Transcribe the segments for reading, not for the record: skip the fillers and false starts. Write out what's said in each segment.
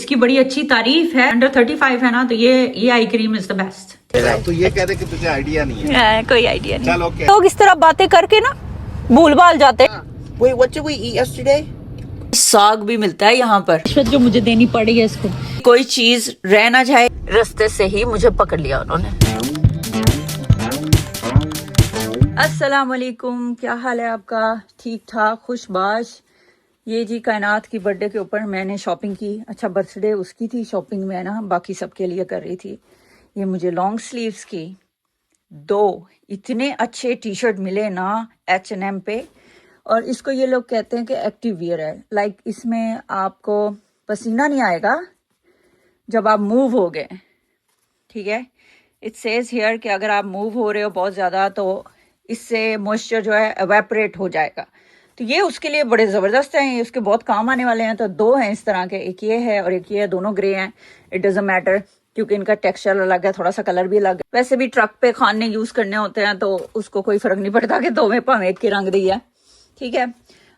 इसकी बड़ी अच्छी तारीफ है। अंडर 35 है ना, तो ये eye cream is the best. तो ये कह दे कि तुझे आइडिया नहीं है। कोई आइडिया नहीं। चलो ओके। लोग इस तरह बातें करके ना भूल भाल जाते हैं। Wait, what did we eat yesterday? साग भी मिलता है यहाँ पर। जो मुझे देनी पड़ी है इसको, कोई चीज रह ना जाए। रास्ते से ही मुझे पकड़ लिया उन्होंने। अस्सलाम वालेकुम, क्या हाल है आपका? ठीक ठाक, खुशबाश। ये जी कायनात की बर्थडे के ऊपर मैंने शॉपिंग की। अच्छा, बर्थडे उसकी थी, शॉपिंग मैं ना बाकी सबके लिए कर रही थी। ये मुझे लॉन्ग स्लीव्स की 2 इतने अच्छे टी शर्ट मिले ना H&M पे। और इसको ये लोग कहते हैं कि एक्टिव वियर है। लाइक इसमें आपको पसीना नहीं आएगा जब आप मूव हो गए, ठीक है। इट सेज हियर कि अगर आप मूव हो रहे हो बहुत ज़्यादा तो इससे मॉइस्चर जो है एवेपोरेट हो जाएगा। तो ये उसके लिए बड़े ज़बरदस्त हैं, ये उसके बहुत काम आने वाले हैं। तो 2 हैं इस तरह के, एक ये है और एक ये है। दोनों ग्रे हैं, इट डजंट मैटर क्योंकि इनका टेक्सचर अलग है, थोड़ा सा कलर भी अलग है। वैसे भी ट्रक पे खाने यूज़ करने होते हैं तो उसको कोई फ़र्क नहीं पड़ता कि 2 में भावें एक के रंग दिया है, ठीक है।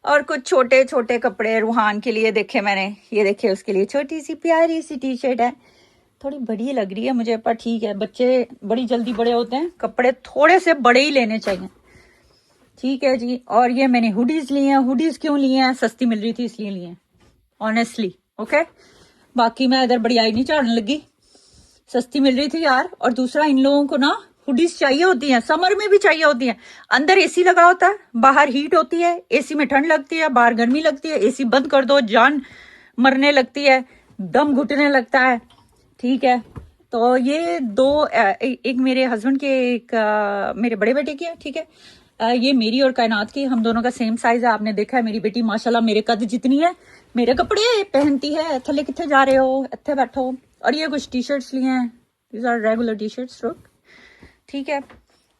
और कुछ छोटे छोटे कपड़े रूहान के लिए देखे मैंने। ये देखे, उसके लिए छोटी सी प्यारी सी टी शर्ट है। थोड़ी बड़ी लग रही है मुझे, पर ठीक है, बच्चे बड़ी जल्दी बड़े होते हैं, कपड़े थोड़े से बड़े ही लेने चाहिए, ठीक है जी। और ये मैंने हुडीज लिए हैं। हुडीज क्यों लिए हैं? सस्ती मिल रही थी इसलिए लिए हैं, ऑनेस्टली, ओके। बाकी मैं इधर बड़ी आई नहीं झाड़ने लगी, सस्ती मिल रही थी यार। और दूसरा, इन लोगों को ना हुडीज चाहिए होती हैं, समर में भी चाहिए होती हैं। अंदर एसी लगा होता है, बाहर हीट होती है, एसी में ठंड लगती है, बाहर गर्मी लगती है। एसी बंद कर दो, जान मरने लगती है, दम घुटने लगता है, ठीक है। तो ये 2, एक मेरे हस्बैंड के, एक मेरे बड़े बेटे की है, ठीक है। ये मेरी और कायनात की, हम दोनों का सेम साइज है। आपने देखा है मेरी बेटी माशाल्लाह मेरे कद जितनी है, मेरे कपड़े पहनती है। थले कितने जा रहे हो, इतने बैठो। और ये कुछ टी शर्ट्स लिए हैं, these are regular T shirts, ठीक है।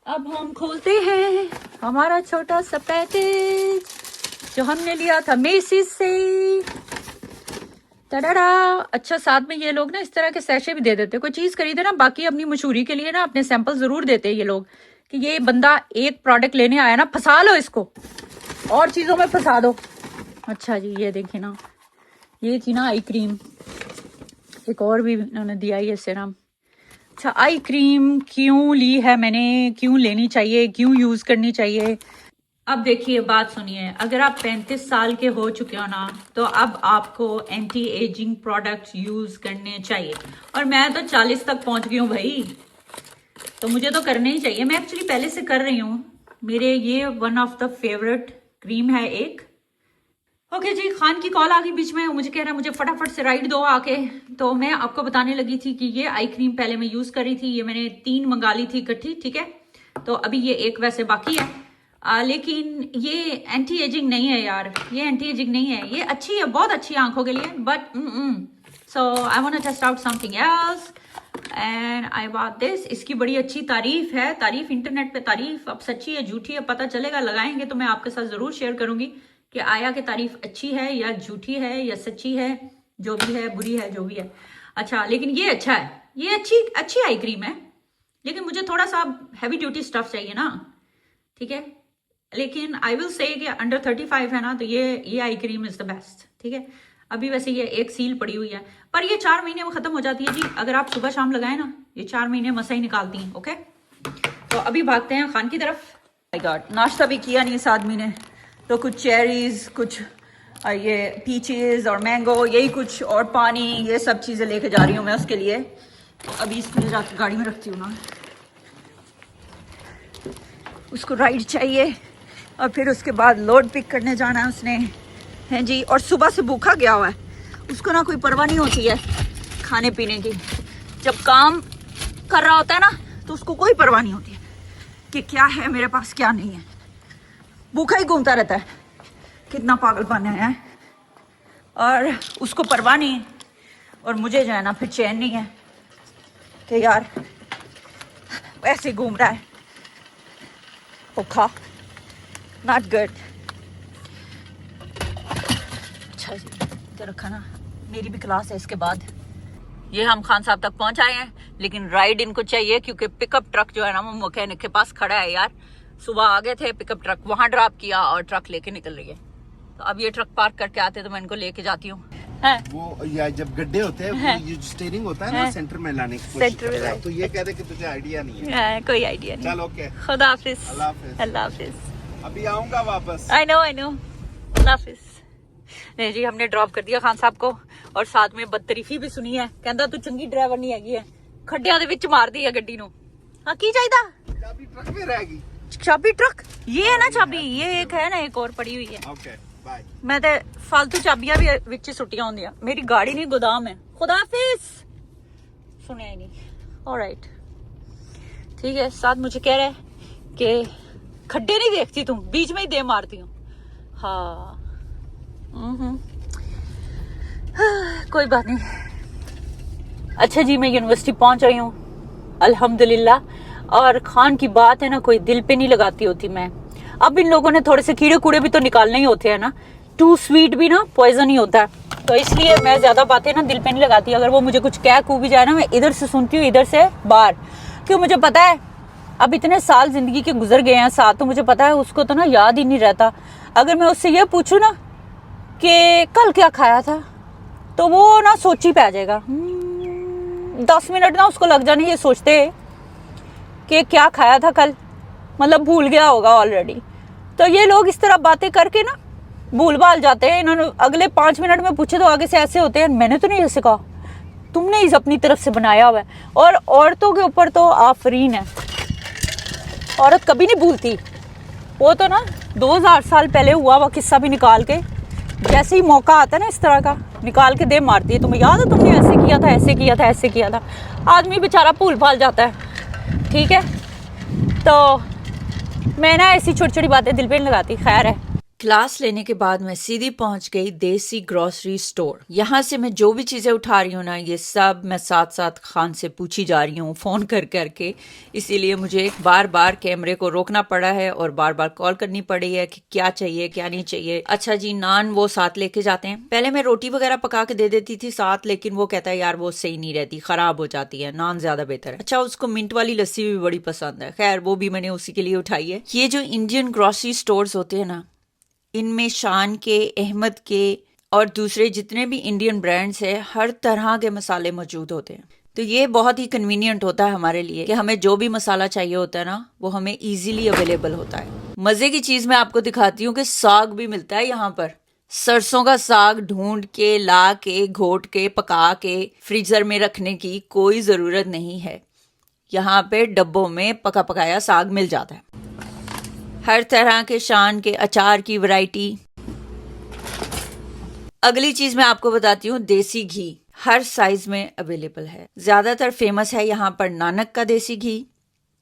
अब हम खोलते हैं हमारा छोटा सा पैकेज जो हमने लिया था मेसिस से। टडा। अच्छा, साथ में ये लोग ना इस तरह के सैशे भी दे देते। कोई चीज खरीदे ना, बाकी अपनी मशहूरी के लिए ना अपने सैंपल जरूर देते हैं ये लोग कि ये बंदा एक प्रोडक्ट लेने आया ना, फंसा लो इसको, और चीजों में फंसा दो। अच्छा जी, ये देखिए ना, ये थी ना आई क्रीम, एक और भी इन्होंने दिया ये सीरम। अच्छा, आई क्रीम क्यों ली है मैंने, क्यों लेनी चाहिए, क्यों यूज करनी चाहिए? अब देखिए, बात सुनिए। अगर आप 35 साल के हो चुके हो ना, तो अब आपको एंटी एजिंग प्रोडक्ट्स यूज करने चाहिए। और मैं तो 40 तक पहुंच गई हूँ भाई, तो मुझे तो करने ही चाहिए। मैं एक्चुअली पहले से कर रही हूँ, मेरे ये one of the favourite cream है एक। ओके जी, खान की कॉल आ गई बीच में, मुझे कह रहा है मुझे फटाफट से राइड दो आके। तो मैं आपको बताने लगी थी कि ये आई क्रीम पहले मैं यूज कर रही थी। ये मैंने 3 मंगा ली थी इकट्ठी, ठीक है। तो अभी ये एक वैसे बाकी है, लेकिन ये एंटी एजिंग नहीं है यार, ये एंटी एजिंग नहीं है। ये अच्छी है, बहुत अच्छी आंखों के लिए, but so I want to test out something else and I bought this. इसकी बड़ी अच्छी तारीफ है, तारीफ इंटरनेट पे तारीफ। अब सच्ची है झूठी है पता चलेगा, लगाएंगे तो मैं आपके साथ जरूर शेयर करूंगी कि आया कि तारीफ अच्छी है या झूठी है या सच्ची है, जो भी है, बुरी है, जो भी है। अच्छा, लेकिन ये अच्छा है, ये अच्छी आई क्रीम है, लेकिन मुझे थोड़ा सा हैवी ड्यूटी स्टफ चाहिए ना, ठीक है। लेकिन आई विल से कि अंडर 35 है ना, तो ये eye cream is the best, ठीक है। अभी वैसे ये एक सील पड़ी हुई है, पर ये 4 महीने में खत्म हो जाती है जी। अगर आप सुबह शाम लगाए ना, ये 4 महीने मसा ही निकालती हैं, ओके। तो अभी भागते हैं खान की तरफ। माय गॉड, नाश्ता भी किया नहीं इस आदमी ने। तो कुछ चेरीज, कुछ ये पीचेस और मैंगो, यही कुछ, और पानी, ये सब चीज़ें लेके जा रही हूँ मैं उसके लिए। तो अभी इसमें जाकर गाड़ी में रखती हूँ ना, उसको राइड चाहिए और फिर उसके बाद लोड पिक करने जाना है उसने, हैं जी। और सुबह से भूखा गया हुआ है, उसको ना कोई परवाह नहीं होती है खाने पीने की। जब काम कर रहा होता है ना, तो उसको कोई परवाह नहीं होती है कि क्या है मेरे पास क्या नहीं है, भूखा ही घूमता रहता है। कितना पागलपन है। और उसको परवाह नहीं है, और मुझे जो है ना फिर चैन नहीं है कि यार ऐसे घूम रहा है भूखा, नॉट गुड। अच्छा जी, तो रखा ना, मेरी भी क्लास है इसके बाद। ये हम खान साहब तक पहुंच आए हैं, लेकिन राइड इनको चाहिए क्योंकि पिकअप ट्रक जो है ना वो मैकेनिक के पास खड़ा है यार। सुबह आ गए थे, पिकअप ट्रक वहां ड्रॉप किया और ट्रक लेके निकल रही है। तो अब ये ट्रक पार्क करके आते तो मैं इनको लेके जाती हूँ। हाँ। वो या जब गड्ढे होते हैं हाँ। वो ये स्टीयरिंग होता है ना हाँ। सेंटर में लाने की कोशिश सेंटर में करता है। लाने। तो ये कह रहे कि तुझे आइडिया नहीं है। हाँ, कोई आइडिया नहीं। चल ओके, खुदा हाफिज। अल्लाह हाफिज। अल्लाह हाफिज। अभी आऊंगा वापस। आई नो अल्लाह हाफिज। नहीं जी, हमने ड्रॉप कर दिया खान साहब को और साथ में बदतरीफी भी सुनी है। कहता तू चंगी ड्राइवर नहीं हैगी है, खड्डियां दे विच मार दी है गड्डी नु। हाँ की चाहिदा? चाबी ट्रक में रहेगी। चाबी ट्रक ये है ना, चाबी ये एक है ना, एक और पड़ी हुई है। Okay bye. मैं तो फालतू चाबियां भी विच सुटियां होंदियां। मेरी गाड़ी नहीं गोदाम है। खुदा हाफिज। सुने ही नहीं। ऑलराइट ठीक है। साथ मुझे कह रहा है कि खड्डे नहीं देखती तुम, बीच में ही दे मारती हूँ। हाँ कोई बात नहीं। अच्छा जी, मैं यूनिवर्सिटी पहुंच रही हूँ अल्हम्दुलिल्लाह। और खान की बात है ना, कोई दिल पे नहीं लगाती होती मैं। अब इन लोगों ने थोड़े से कीड़े कूड़े भी तो निकालने ही होते हैं ना। टू स्वीट भी ना पॉइजन ही होता है। तो इसलिए मैं ज्यादा बातें ना दिल पे नहीं लगाती। अगर वो मुझे कुछ कह कू भी जाए ना, मैं इधर से सुनती हूँ इधर से बाहर। क्यों, मुझे पता है अब इतने साल जिंदगी के गुजर गए हैं साथ, तो मुझे पता है उसको तो ना याद ही नहीं रहता। अगर मैं उससे ये पूछूं ना कि कल क्या खाया था, तो वो ना सोच ही पै जाएगा। 10 मिनट ना उसको लग जाने ये सोचते कि क्या खाया था कल, मतलब भूल गया होगा ऑलरेडी। तो ये लोग इस तरह बातें करके ना भूल भाल जाते हैं। इन्होंने अगले 5 मिनट में पूछे तो आगे से ऐसे होते हैं, मैंने तो नहीं ऐसे कहा, तुमने इस अपनी तरफ से बनाया हुआ है। और औरतों के ऊपर तो आफरीन है, औरत कभी नहीं भूलती। वो तो ना 2000 साल पहले हुआ हुआ किस्सा भी निकाल के, जैसे ही मौका आता है ना इस तरह का, निकाल के दे मारती है। तुम्हें याद है तुमने ऐसे किया था, ऐसे किया था, ऐसे किया था। आदमी बेचारा भूल भाल जाता है। ठीक है, तो मैं ना ऐसी छोटी छोटी बातें दिल पे नहीं लगाती। खैर है। क्लास लेने के बाद मैं सीधी पहुंच गई देसी ग्रोसरी स्टोर। यहाँ से मैं जो भी चीज़ें उठा रही हूँ ना, ये सब मैं साथ साथ खान से पूछी जा रही हूँ फ़ोन कर करके। इसीलिए मुझे बार बार कैमरे को रोकना पड़ा है और बार बार कॉल करनी पड़ी है कि क्या चाहिए क्या नहीं चाहिए। अच्छा जी, नान वो साथ लेके जाते हैं। पहले मैं रोटी वगैरह पका के दे देती थी साथ, लेकिन वो कहता है यार वो सही नहीं रहती, ख़राब हो जाती है, नान ज़्यादा बेहतर है। अच्छा, उसको मिंट वाली लस्सी भी बड़ी पसंद है। खैर, वो भी मैंने उसी के लिए उठाई है। ये जो इंडियन ग्रोसरी स्टोर्स होते हैं ना, इनमें शान के, अहमद के और दूसरे जितने भी इंडियन ब्रांड्स हैं, हर तरह के मसाले मौजूद होते हैं। तो ये बहुत ही कन्वीनियंट होता है हमारे लिए कि हमें जो भी मसाला चाहिए होता है ना, वो हमें इजीली अवेलेबल होता है। मज़े की चीज़ मैं आपको दिखाती हूँ कि साग भी मिलता है यहाँ पर। सरसों का साग ढूंढ के, ला के, घोट के, पका के फ्रीजर में रखने की कोई ज़रूरत नहीं है। यहाँ पे डब्बों में पका पकाया साग मिल जाता है। हर तरह के शान के अचार की वैरायटी। अगली चीज मैं आपको बताती हूँ, देसी घी हर साइज में अवेलेबल है। ज्यादातर फेमस है यहाँ पर नानक का देसी घी,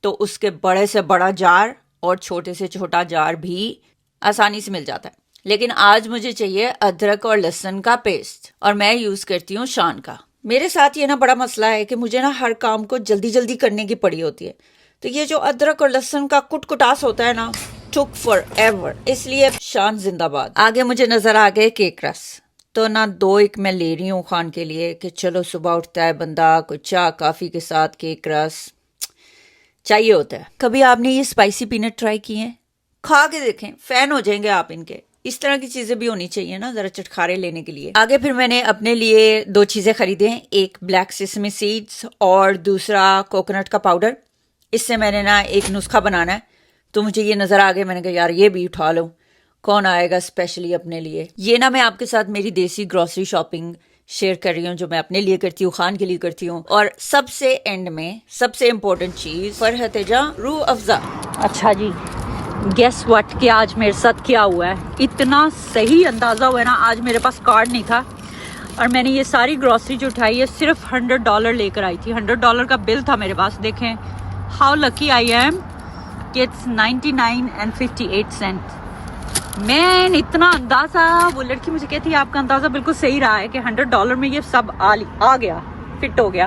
तो उसके बड़े से बड़ा जार और छोटे से छोटा जार भी आसानी से मिल जाता है। लेकिन आज मुझे चाहिए अदरक और लहसुन का पेस्ट, और मैं यूज करती हूँ शान का। मेरे साथ ये ना बड़ा मसला है कि मुझे ना हर काम को जल्दी जल्दी करने की पड़ी होती है, तो ये जो अदरक और लहसुन का कुटकुटास होता है ना, टुक फॉर एवर। इसलिए शान जिंदाबाद। आगे मुझे नजर आ गए केक रस, तो ना 2 एक मैं ले रही हूँ खान के लिए कि चलो सुबह उठता है बंदा, कोई चाय काफी के साथ केक रस चाहिए होता है। कभी आपने ये स्पाइसी पीनट ट्राई किए हैं? खा के देखें, फैन हो जाएंगे आप इनके। इस तरह की चीजें भी होनी चाहिए ना, जरा चटखारे लेने के लिए। आगे फिर मैंने अपने लिए 2 चीजें खरीदे हैं, एक ब्लैक सेसमी सीड्स और दूसरा कोकोनट का पाउडर। इससे मैंने ना एक नुस्खा बनाना है, तो मुझे ये नजर आ गया, मैंने कहा यार ये भी उठा लो, कौन आएगा स्पेशली अपने लिए। ये ना मैं आपके साथ मेरी देसी ग्रोसरी शॉपिंग शेयर कर रही हूँ, जो मैं अपने लिए करती हूँ, खान के लिए करती हूँ। और सबसे एंड में सबसे इम्पोर्टेंट चीज, फरहतेजा रूह अफ़ज़ा। अच्छा जी, गेस व्हाट कि आज मेरे साथ क्या हुआ है। इतना सही अंदाजा हुआ है ना, आज मेरे पास कार्ड नहीं था और मैंने ये सारी ग्रोसरी जो उठाई है सिर्फ $100 लेकर आई थी। $100 का बिल था मेरे पास। देखें हाउ लकी आई एम कि इट्स 99.58 मैं इतना अंदाज़ा, वो लड़की मुझे कहती है आपका अंदाज़ा बिल्कुल सही रहा है कि $100 में ये सब आ गया, फिट हो गया,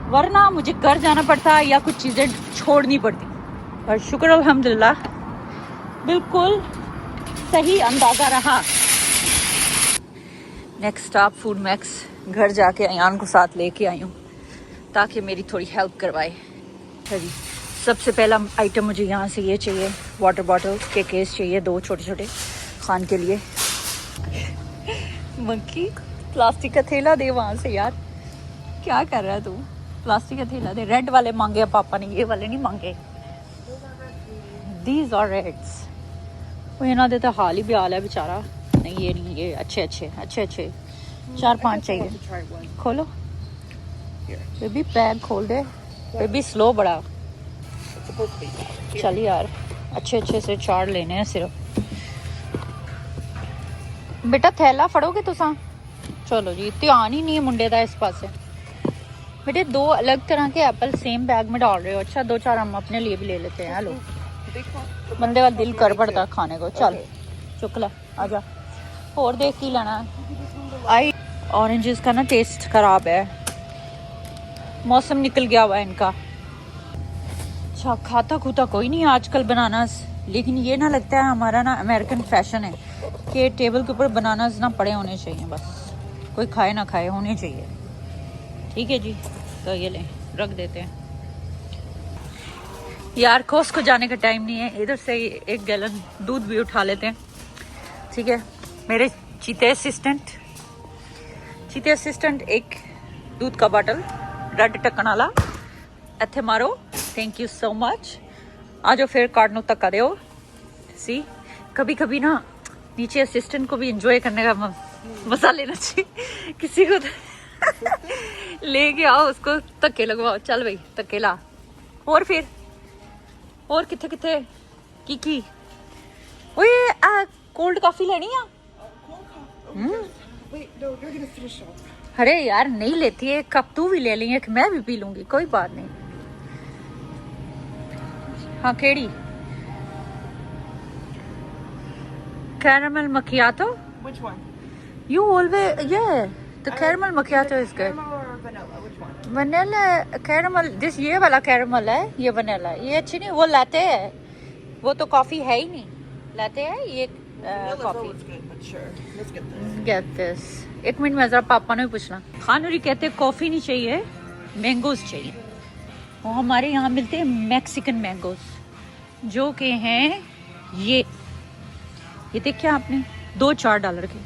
वरना मुझे घर जाना पड़ता या कुछ चीज़ें छोड़नी पड़ती। और शुक्र अल्हम्दुलिल्लाह बिल्कुल सही अंदाज़ा रहा। Next stop food max. घर जाके अयान को साथ लेके आई हूँ ताकि मेरी थोड़ी हेल्प करवाए। चलिए, सबसे पहला आइटम मुझे यहाँ से ये चाहिए, वाटर बॉटल के केस चाहिए 2 छोटे छोटे खान के लिए। मंकी प्लास्टिक का थैला दे वहां से यार, क्या कर रहा है तू? प्लास्टिक का थैला दे। रेड वाले मांगे पापा ने, ये वाले नहीं मांगे। These are reds। वो इन्हों दे तो हाल ही बेहाल है बेचारा। नहीं ये नहीं, ये अच्छे अच्छे अच्छे अच्छे 4-5 चाहिए। खोलो बेबी, पैक खोल दे बेबी, स्लो बड़ा। चल यार, अच्छे अच्छे से 4 लेने हैं सिर्फ। बेटा थैला फड़ोगे तुसा? चलो जी, ध्यान ही नहीं है मुंडे का इस पासे। बेटे 2 अलग तरह के एप्पल सेम बैग में डाल रहे हो। अच्छा 2-4 हम अपने लिए भी ले लेते हैं। हेलो, बंदे का दिल कर पड़ता खाने को। चल चुक ला, आजा। और देख की लेना है। आई ऑरेंजेस का ना टेस्ट खराब है, मौसम निकल गया हुआ है इनका। अच्छा खाता खूता कोई नहीं आजकल बनानास, लेकिन ये ना लगता है हमारा ना अमेरिकन फैशन है कि टेबल के ऊपर बनानास ना पड़े होने चाहिए। बस कोई खाए ना खाए, होने चाहिए। ठीक है जी, तो ये लें, रख देते हैं यार। कोस को जाने का टाइम नहीं है, इधर से 1 गैलन दूध भी उठा लेते हैं। ठीक है, मेरे चीते असिस्टेंट एक दूध का बॉटल रेड ढक्कन वाला इत्थे मारो। Thank you so much. आ जाओ फिर कार्ड नु धक्का दो। सी कभी कभी ना नीचे असिस्टेंट को भी एंजॉय करने का मजा लेना चाहिए। किसी को लेके आओ, उसको धक्के लगवाओ। चल भाई धक्के ला। और फिर और किथे किथे की ओए कोल्ड कॉफी लेनी है? अरे यार नहीं लेती है, एक कप तू भी ले ली, एक मैं भी पी लूंगी, कोई बात नहीं। हाँ केड़ी? Caramel मकियाटो? Which one? You always, yeah, the caramel macchiato is good. Caramel or vanilla? Which one? Vanilla caramel, this ये वाला कैरामल है, ये वनीला। ये अच्छी नहीं, वो लाते हैं, वो तो कॉफी है ही नहीं। लाते हैं ये coffee. Good, sure. Let's get this. Get this। 1 minute में जरा पापा ने पूछना। खानूरी कहते हैं कॉफी नहीं चाहिए, मैंगोज चाहिए। वो हमारे यहाँ मिलते हैं मैक्सिकन मैंगोज, जो कि हैं ये देखिए आपने, $2-4 के।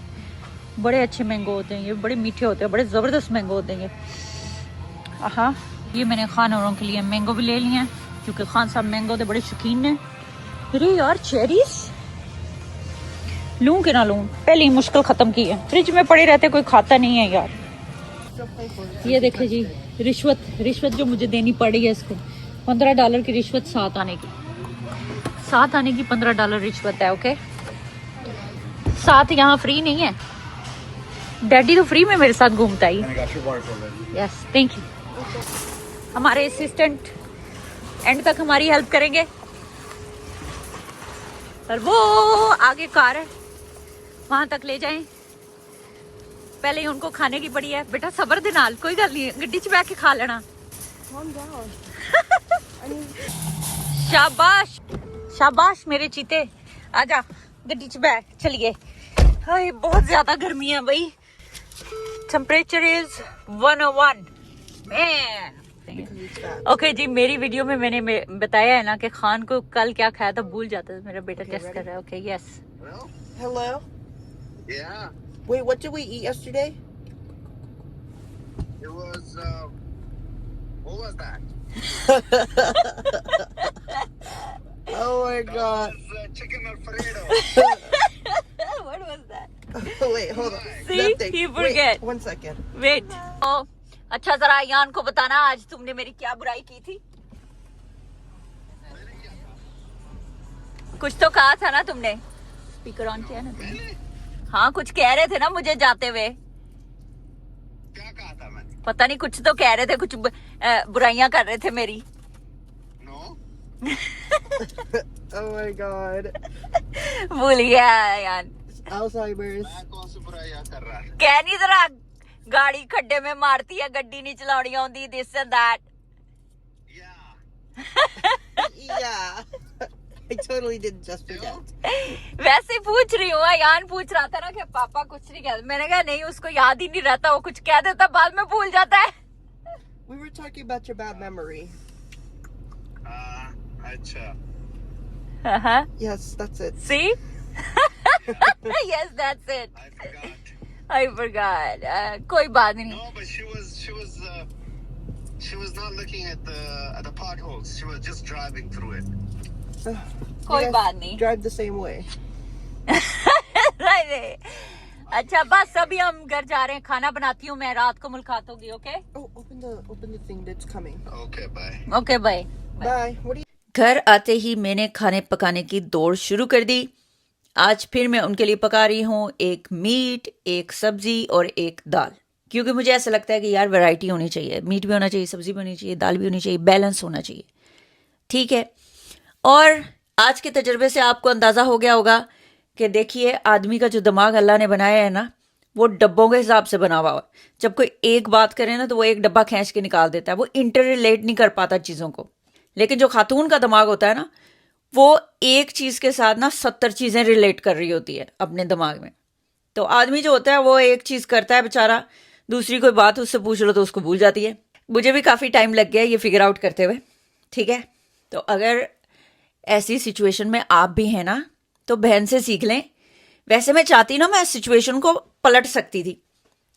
बड़े अच्छे मैंगो होते हैं ये, बड़े मीठे होते हैं, बड़े ज़बरदस्त मैंगो होते हैं ये। हाँ, ये मैंने खान औरों के लिए मैंगो भी ले लिए हैं, क्योंकि खान साहब मैंगो के बड़े शौकीन हैं। अरे यार चेरीज लूं कि ना लूं, पहले ही मुश्किल ख़त्म की है। फ्रिज में पड़े रहते, कोई खाता नहीं है यार। ये देखे जी, रिश्वत जो मुझे देनी पड़ी है इसको, $15 की रिश्वत, 7 आने की $15 रिश्वत है। ओके, 7 यहाँ फ्री नहीं है। डैडी तो फ्री में मेरे साथ घूमता ही। Yes thank you. हमारे असिस्टेंट एंड तक हमारी हेल्प करेंगे। और वो आगे कार है, वहां तक ले जाएं। पहले ही उनको खाने की पड़ी है। बेटा सबर दे नाल, कोई गल नहीं, गड्डी च बैठ के खा लेना। शाबाश शाबाश मेरे चीते, आजा गड्डी च बैठ, चलिए। हाय बहुत ज्यादा गर्मी है भाई, टेम्परेचर इज 101 मैन। ओके जी, मेरी वीडियो में मैंने बताया है ना कि खान को कल क्या खाया था भूल जाता है। मेरा बेटा टेस्ट कर रहा है। Okay yes. Hello? Yeah, Wait, what did we eat yesterday? it was, what was that? Oh my god. It was chicken Alfredo. What was that? Wait, hold on. See, Nothing. he forget. Wait, 1 second. Wait. अच्छा जरा यान को बताना आज तुमने मेरी क्या बुराई की थी। कुछ तो कहा था ना तुमने, स्पीकर ऑन किया ना तुमने? हाँ कुछ कह रहे थे ना मुझे जाते हुए। क्या कहा था मैंने? पता नहीं, कुछ तो कह रहे थे, कुछ बुराइयां कर रहे थे मेरी। No. Oh my god. भूल गया यार। Alzheimer's. मैं कौन सी बुराइयां कर रहा है? कह नहीं जरा, गाड़ी खड्डे में मारती है, गड्डी नहीं चलानी आउंदी, this and that. Yeah. Yeah. I totally didn't just forget. वैसे ही पूछ रही हूँ। यान पूछ रहा था ना कि पापा कुछ नहीं कहते। मैंने कहा नहीं, उसको याद ही नहीं रहता, वो कुछ कह देता बाद में भूल जाता है। We were talking about your bad memory. अच्छा। Yes, that's it. See? Yes, that's it. I forgot. I forgot. कोई बात नहीं. No, but she was not looking at the potholes. She was just driving through it. कोई बात नहीं. Drive the same way. नहीं. अच्छा बस अभी हम घर जा रहे हैं. खाना बनाती हूँ मैं. रात को मुलाकात होगी. Okay. Oh, open the thing that's coming. Okay, bye. Okay bye. Bye. What do you? घर आते ही मैंने खाने पकाने की दौड़ शुरू कर दी. आज फिर मैं उनके लिए पका रही हूँ एक मीट, एक सब्जी और एक दाल. क्योंकि मुझे ऐसा लगता है कि यार वैरायटी होनी चाहिए. मीट भी होना चाहिए, सब्जी भी होनी चाहिए, दाल भी होनी चाहिए, बैलेंस होना चाहिए. ठीक है. और आज के तजर्बे से आपको अंदाज़ा हो गया होगा कि देखिए आदमी का जो दिमाग अल्लाह ने बनाया है ना, वो डब्बों के हिसाब से बना हुआ है. जब कोई एक बात करे ना तो वो एक डब्बा खींच के निकाल देता है. वो इंटर रिलेट नहीं कर पाता चीज़ों को. लेकिन जो खातून का दिमाग होता है ना, वो एक चीज़ के साथ ना 70 चीज़ें रिलेट कर रही होती है अपने दिमाग में. तो आदमी जो होता है वो एक चीज़ करता है बेचारा, दूसरी कोई बात उससे पूछ लो तो उसको भूल जाती है. मुझे भी काफ़ी टाइम लग गया ये फिगर आउट करते हुए. ठीक है. तो अगर ऐसी सिचुएशन में आप भी हैं ना तो बहन से सीख लें. वैसे मैं चाहती ना मैं सिचुएशन को पलट सकती थी.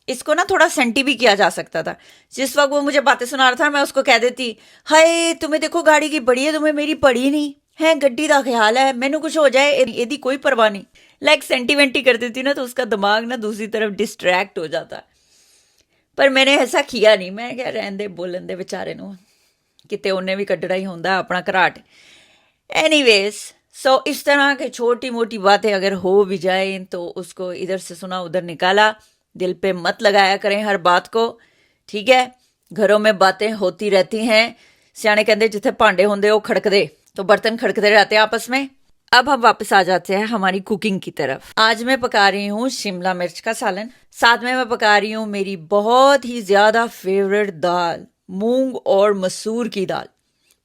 इसको ना थोड़ा सेंटी भी किया जा सकता था. जिस वक्त वो मुझे बातें सुना रहा था मैं उसको कह देती, हाय तुम्हें देखो गाड़ी की बड़ी है, तुम्हें मेरी पड़ी नहीं है, गड्डी का ख्याल है, मैनू कुछ हो जाए यदि कोई परवाह नहीं. लाइक सेंटीमेंटी कर देती ना तो उसका दिमाग ना दूसरी तरफ डिस्ट्रैक्ट हो जाता. पर मैंने ऐसा किया नहीं. मैं क्या रहन दे बोलन दे बेचारे नू, किते उन्हें भी कड्डड़ा ही होंदा अपना घराट. एनीवेज सो इस तरह के छोटी मोटी बातें अगर हो भी जाए तो उसको इधर से सुना उधर निकाला. दिल पे मत लगाया करें हर बात को. ठीक है. घरों में बातें होती रहती हैं. सियाने कहते जिथे भांडे होंदे वो खड़कदे, तो बर्तन खड़कते रहते हैं आपस में. अब हम वापस आ जाते हैं हमारी कुकिंग की तरफ. आज मैं पका रही हूँ शिमला मिर्च का सालन. साथ में मैं पका रही हूँ मेरी बहुत ही ज्यादा फेवरेट दाल, मूंग और मसूर की दाल.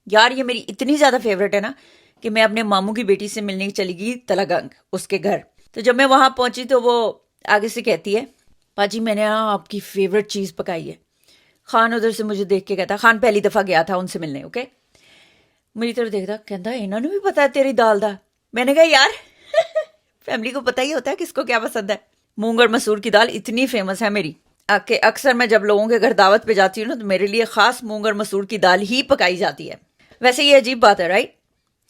यार ये मेरी इतनी ज्यादा फेवरेट है ना कि मैं अपने मामू की बेटी से मिलने चली गई तलागंग उसके घर. तो जब मैं वहां पहुंची तो वो आगे से कहती है, पाजी मैंने आपकी फेवरेट चीज़ पकाई है. खान उधर से मुझे देख के कहता, खान पहली दफ़ा गया था उनसे मिलने. ओके. मेरी तरफ देखता कहता इन्होंने भी पता है तेरी दाल दा. मैंने कहा यार फैमिली को पता ही होता है किसको क्या पसंद है. मूंग और मसूर की दाल इतनी फेमस है मेरी कि अक्सर मैं जब लोगों के घर दावत पे जाती हूँ ना तो मेरे लिए ख़ास मूंग और मसूर की दाल ही पकाई जाती है. वैसे ये अजीब बात है राइट,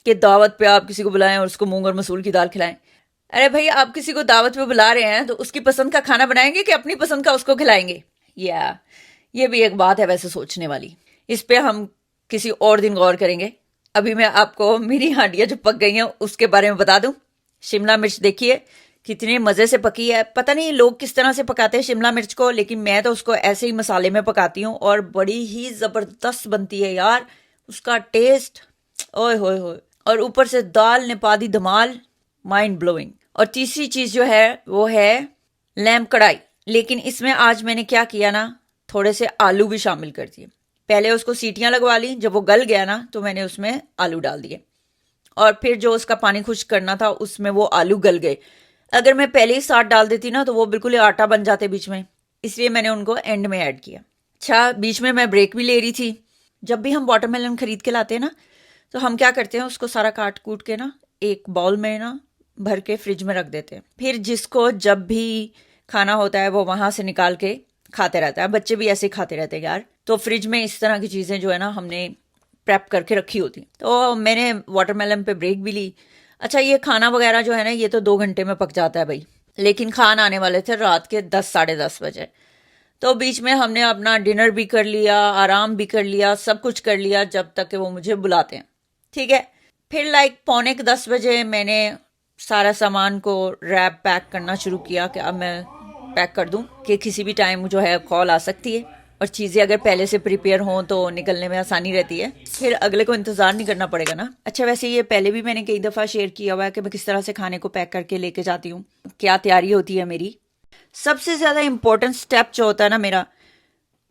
कि दावत पे आप किसी को बुलाएं और उसको मूंग और मसूर की दाल खिलाएं. अरे भाई आप किसी को दावत पे बुला रहे हैं तो उसकी पसंद का खाना बनाएंगे कि अपनी पसंद का उसको खिलाएंगे. या ये भी एक बात है वैसे सोचने वाली. इस पे हम किसी और दिन गौर करेंगे. अभी मैं आपको मेरी हांडियाँ जो पक गई हैं उसके बारे में बता दूं. शिमला मिर्च देखिए कितने मज़े से पकी है. पता नहीं लोग किस तरह से पकाते हैं शिमला मिर्च को, लेकिन मैं तो उसको ऐसे ही मसाले में पकाती हूँ और बड़ी ही ज़बरदस्त बनती है यार. उसका टेस्ट ओए होए होए. और ऊपर से दाल ने पा दी धमाल, माइंड ब्लोइंग. और तीसरी चीज़ जो है वो है लैम्प कढ़ाई. लेकिन इसमें आज मैंने क्या किया ना, थोड़े से आलू भी शामिल कर दिए. पहले उसको सीटियां लगवा ली. जब वो गल गया ना तो मैंने उसमें आलू डाल दिए और फिर जो उसका पानी खुश्क करना था उसमें वो आलू गल गए. अगर मैं पहले ही साथ डाल देती ना तो वो बिल्कुल आटा बन जाते बीच में, इसलिए मैंने उनको एंड में ऐड किया. अच्छा बीच में मैं ब्रेक भी ले रही थी. जब भी हम वाटरमेलन खरीद के लाते हैं ना तो हम क्या करते हैं उसको सारा काट कूट के ना एक बाउल में ना भर के फ्रिज में रख देते हैं. फिर जिसको जब भी खाना होता है वो वहां से निकाल के खाते रहता है. बच्चे भी ऐसे खाते रहते हैं यार. तो फ्रिज में इस तरह की चीज़ें जो है ना हमने प्रेप करके रखी होती. तो मैंने वाटरमेलन पे ब्रेक भी ली. अच्छा ये खाना वगैरह जो है ना ये तो 2 घंटे में पक जाता है भाई. लेकिन खान आने वाले थे रात के 10 साढ़े 10 बजे. तो बीच में हमने अपना डिनर भी कर लिया, आराम भी कर लिया, सब कुछ कर लिया जब तक कि वो मुझे बुलाते हैं. ठीक है. फिर लाइक 9:45 बजे मैंने सारा सामान को रैप पैक करना शुरू किया कि अब मैं पैक कर दूं कि किसी भी टाइम जो है कॉल आ सकती है. और चीज़ें अगर पहले से प्रिपेयर हों तो निकलने में आसानी रहती है, फिर अगले को इंतज़ार नहीं करना पड़ेगा ना. अच्छा वैसे ये पहले भी मैंने कई दफ़ा शेयर किया हुआ है कि मैं किस तरह से खाने को पैक करके लेके जाती हूँ, क्या तैयारी होती है मेरी. सबसे ज़्यादा इम्पोर्टेंट स्टेप जो होता है ना मेरा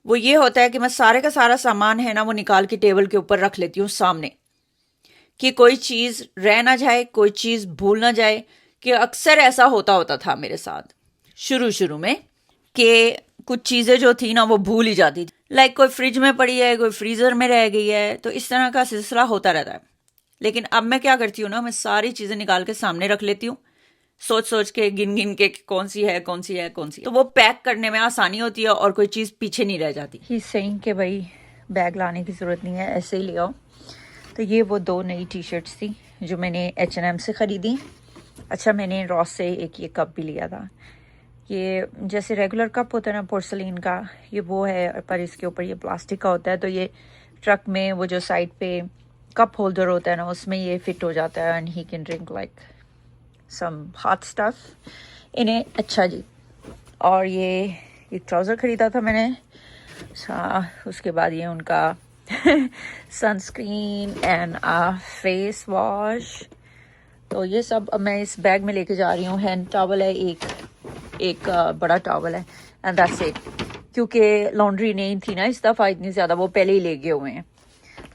वो ये होता है कि मैं सारे का सारा सामान है ना वो निकाल के टेबल के ऊपर रख लेती हूँ सामने, कि कोई चीज़ रह ना जाए, कोई चीज़ भूल ना जाए. कि अक्सर ऐसा होता था मेरे साथ शुरू में कि कुछ चीज़ें जो थी ना वो भूल ही जाती थी. लाइक कोई फ्रिज में पड़ी है, कोई फ्रीज़र में रह गई है, तो इस तरह का सिलसिला होता रहता है. लेकिन अब मैं क्या करती हूँ ना, मैं सारी चीज़ें निकाल के सामने रख लेती हूँ सोच सोच के गिन गिन के कौन सी है कौन सी है कौन सी है। तो वो पैक करने में आसानी होती है और कोई चीज़ पीछे नहीं रह जाती। ही सही कि भाई बैग लाने की ज़रूरत नहीं है, ऐसे ही ले आओ। तो ये वो 2 नई टी शर्ट्स थी जो मैंने H&M से ख़रीदी। अच्छा मैंने रॉस से एक ये कप भी लिया था। ये जैसे रेगुलर कप होता है ना पोर्सलिन का, ये वो है, पर इसके ऊपर ये प्लास्टिक का होता है। तो ये ट्रक में वो जो साइड पे कप होल्डर होता है ना, उसमें ये फिट हो जाता है and he can drink like some hot stuff इन्हें। अच्छा जी, और ये एक ट्राउज़र ख़रीदा था मैंने। अच्छा उसके बाद ये उनका सनस्क्रीन एंड फेस वॉश। तो ये सब अब मैं इस बैग में लेके जा रही हूँ। हैंड टॉवल है एक बड़ा टॉवल है एंड दैट्स इट, क्योंकि लॉन्ड्री नहीं थी ना इस दफ़ा इतनी ज़्यादा, वो पहले ही ले गए हुए हैं।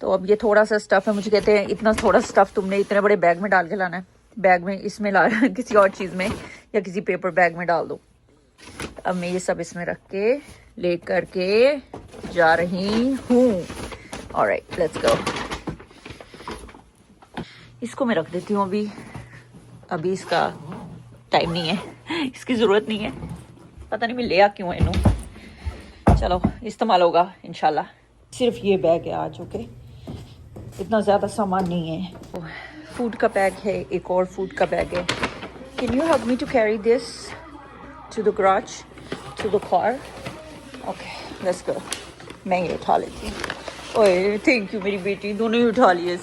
तो अब ये थोड़ा सा स्टफ़ है। मुझे कहते हैं इतना थोड़ा स्टफ़ तुमने इतने बड़े बैग में डाल के लाना है, बैग में इसमें ला किसी और चीज़ में या किसी पेपर बैग में डाल दो। अब मैं ये सब इसमें रख के ले कर के जा रही हूँ। Alright let's go. इसको मैं रख देती हूँ अभी इसका टाइम नहीं है, इसकी ज़रूरत नहीं है। पता नहीं मैं लिया क्यों है इन्हों। चलो इस्तेमाल होगा इंशाल्लाह। सिर्फ ये बैग है आज, ओके, इतना ज़्यादा सामान नहीं है। फूड का बैग है, एक और फूड का बैग है। Can you help me to carry this to the garage to the car? Okay let's go. मैं ये उठा लेती हूँ। ओए थैंक यू मेरी बेटी, दोनों ही उठा लिए।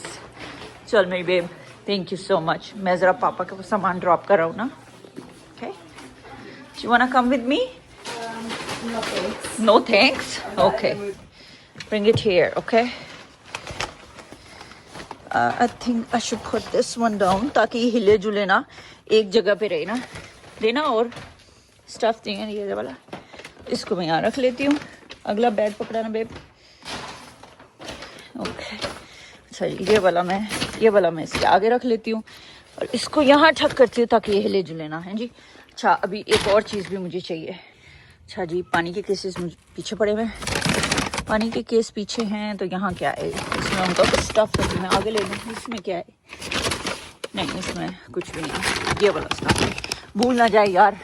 चल मेरी babe, thank you so much. मैं ज़रा पापा का सामान ड्रॉप कर रहा हूँ ना। Okay, you वांना come with me? No thanks. No thanks? Okay. Bring it here, okay? I think I should put this one down ताकि ये हिले जुले ना, एक जगह पे रहे ना। लेना और स्टफ चाहिए ये वाला, इसको मैं यहाँ रख लेती हूँ। अगला बैग पकड़ाना बेब। ओके अच्छा ये वाला मैं इसके आगे रख लेती हूँ और इसको यहाँ ठक करती हूँ ताकि ये हिले जुले ना, है जी। अच्छा अभी एक और चीज़ भी मुझे चाहिए। अच्छा जी, पानी के केसेस मुझे पीछे पड़े हुए हैं। पानी के केस पीछे हैं तो यहाँ क्या है? इसमें उनका कुछ स्टफ है, मैं आगे ले लूँ। इसमें क्या है? नहीं इसमें कुछ भी नहीं। ये वाला स्टफ भूल ना जाए यार,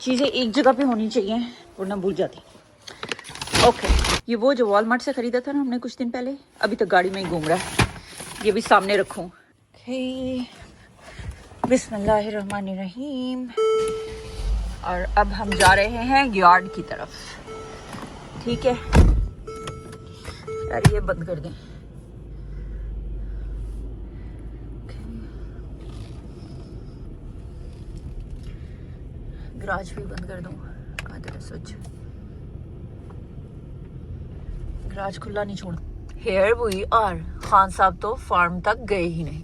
चीज़ें एक जगह पे होनी चाहिए वरना भूल जाती। ओके ये वो जो वॉलमार्ट से ख़रीदा था ना हमने कुछ दिन पहले, अभी तक गाड़ी में ही घूम रहा है। ये भी सामने रखूँ। बिस्मिल्लाहिर्रहमानिर्रहीम। और अब हम जा रहे हैं यार्ड की तरफ, ठीक है यार। ये बंद कर दें। गराज भी बंद कर दूं। सोच गराज खुला नहीं छोड़। Here we are. खान साहब तो फार्म तक गए ही नहीं,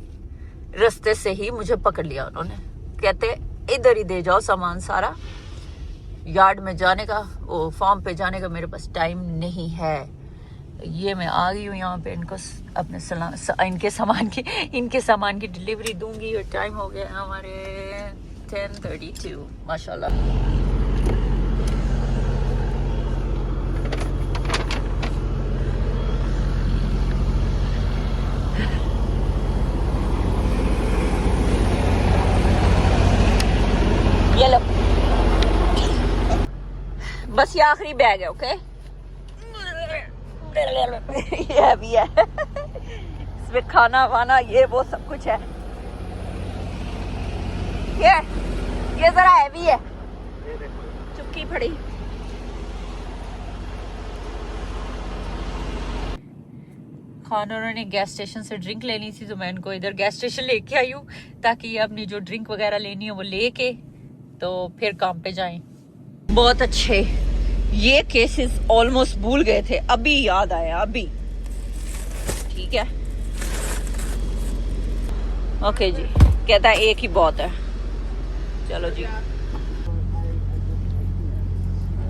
रास्ते से ही मुझे पकड़ लिया उन्होंने। कहते इधर ही दे जाओ सामान सारा, यार्ड में जाने का, वो फार्म पे जाने का मेरे पास टाइम नहीं है। ये मैं आ गई हूँ यहाँ पे, इनको अपने इनके सामान की डिलीवरी दूंगी और टाइम हो गया हमारे 10:32 माशाल्लाह। ये लो, बस ये आखिरी बैग है, ओके। ये भी है इसमें खाना वाना ये वो सब कुछ है। ये जरा हैवी है, चुपकी पड़ी। खान उन्होंने गैस स्टेशन से ड्रिंक लेनी थी तो मैं इनको इधर गैस स्टेशन लेके आई हूँ ताकि ये अपनी जो ड्रिंक वगैरह लेनी है वो लेके तो फिर काम पे जाएं। बहुत अच्छे, ये केसेस ऑलमोस्ट भूल गए थे, अभी याद आया अभी। ठीक है ओके जी, कहता है एक ही बहुत है। चलो जी,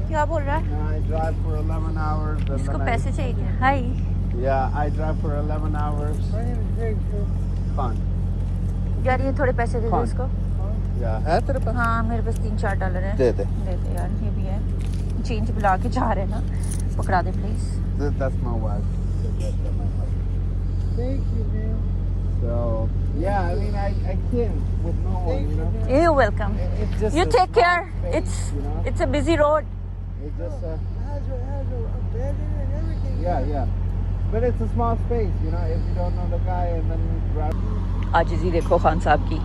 क्या बोल रहा है? I drive for 11 hours. and इसको then पैसे चाहिए क्या? हाय Yeah, I drive for 11 hours. Fun. यार ये थोड़े पैसे दे दो कौन? इसको। Yeah. है तेरे पास? हाँ मेरे पास $3-4 है। दे दे। दे दे यार, ये भी है। चेंज बुला के जा रहे हैं ना, पकड़ा दे please. That's my wife. That's my wife. Thank you, man. So yeah, I mean, I can with no one, you know. You're welcome. It's just You a take small care. space, you know. It's a busy road. It's just a Has a bed in it and everything. yeah. But it's a small space, you know. If you don't know the guy and then you grab. आजिज़ी देखो खान साहब की।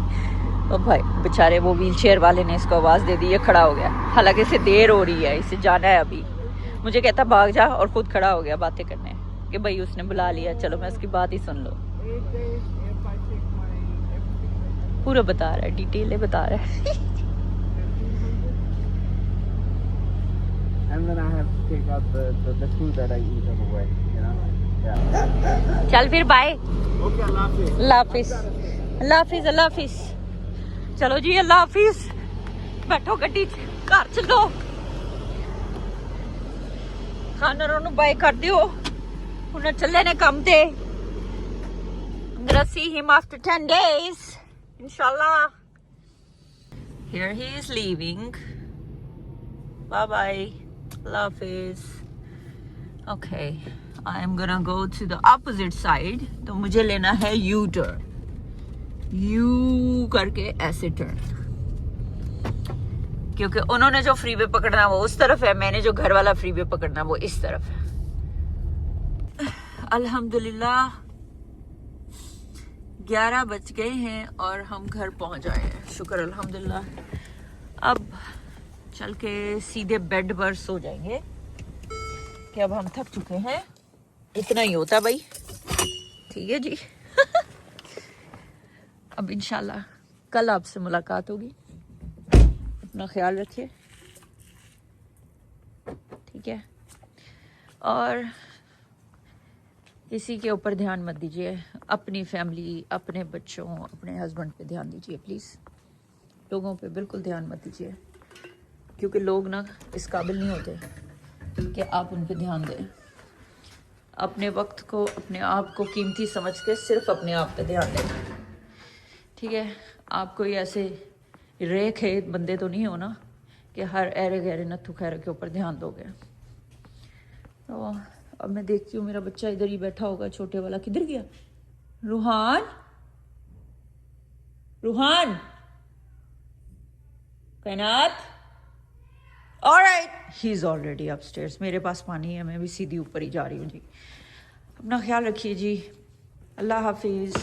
ओ भाई बेचारे वो wheel chair वाले ने इसको आवाज़ दे दी, ये खड़ा हो गया। हालांकि इसे देर हो रही है, इसे जाना है अभी। मुझे कहता भाग जा, और खुद खड़ा हो गया बातें करने कि भाई उसने बुला लिया, चलो मैं उसकी बात ही सुन लो। 8 days if I take my everything. पूरा बता रहा है, डिटेल बता रहा है। And then I have to take out the food that I eat on the way, you know. Yeah. चल फिर बाय। Okay, Allah Hafiz. अल्लाह हाफिज, अल्लाह हाफिज, अल्लाह हाफिज। चलो जी, अल्लाह हाफिज। बैठो गड्डी च, घर चलो। खाना ਨੂੰ ਬਾਏ ਕਰ ਦਿਓ, ਹੁਣ ਚੱਲੇ ਨੇ ਕੰਮ ਤੇ। I'm gonna see him after 10 days, inshallah. Here he is leaving. Bye bye. Allah Hafiz. Okay, I'm gonna go to the opposite side. तो मुझे लेना है U-turn. U करके ऐसे टर्न, क्योंकि उन्होंने जो फ्रीवे पकड़ना वो उस तरफ है, मैंने जो घर वाला फ्रीवे पकड़ना वो इस तरफ है। अल्हम्दुलिल्लाह 11 बज गए हैं और हम घर पहुंच आए हैं, शुक्र अल्हम्दुलिल्लाह। अब चल के सीधे बेड पर सो जाएंगे कि अब हम थक चुके हैं। इतना ही होता भाई, ठीक है जी। अब इंशाल्लाह कल आपसे मुलाकात होगी। अपना ख्याल रखिए, ठीक है, और किसी के ऊपर ध्यान मत दीजिए। अपनी फैमिली, अपने बच्चों, अपने हस्बैंड पे ध्यान दीजिए प्लीज़। लोगों पे बिल्कुल ध्यान मत दीजिए, क्योंकि लोग ना इस काबिल नहीं होते कि आप उन पे ध्यान दें। अपने वक्त को, अपने आप को कीमती समझ के सिर्फ अपने आप पे ध्यान दें, ठीक है। आप कोई ऐसे रेखे बंदे तो नहीं हो ना कि हर ऐरे गहरे नत्थु खैरे के ऊपर ध्यान दोगे। तो अब मैं देखती हूँ मेरा बच्चा इधर ही बैठा होगा, छोटे वाला किधर गया? रूहान, रूहान, कायनात, alright, he is already upstairs. मेरे पास पानी है, मैं भी सीधी ऊपर ही जा रही हूँ जी। अपना ख्याल रखिए जी, अल्लाह हाफिज।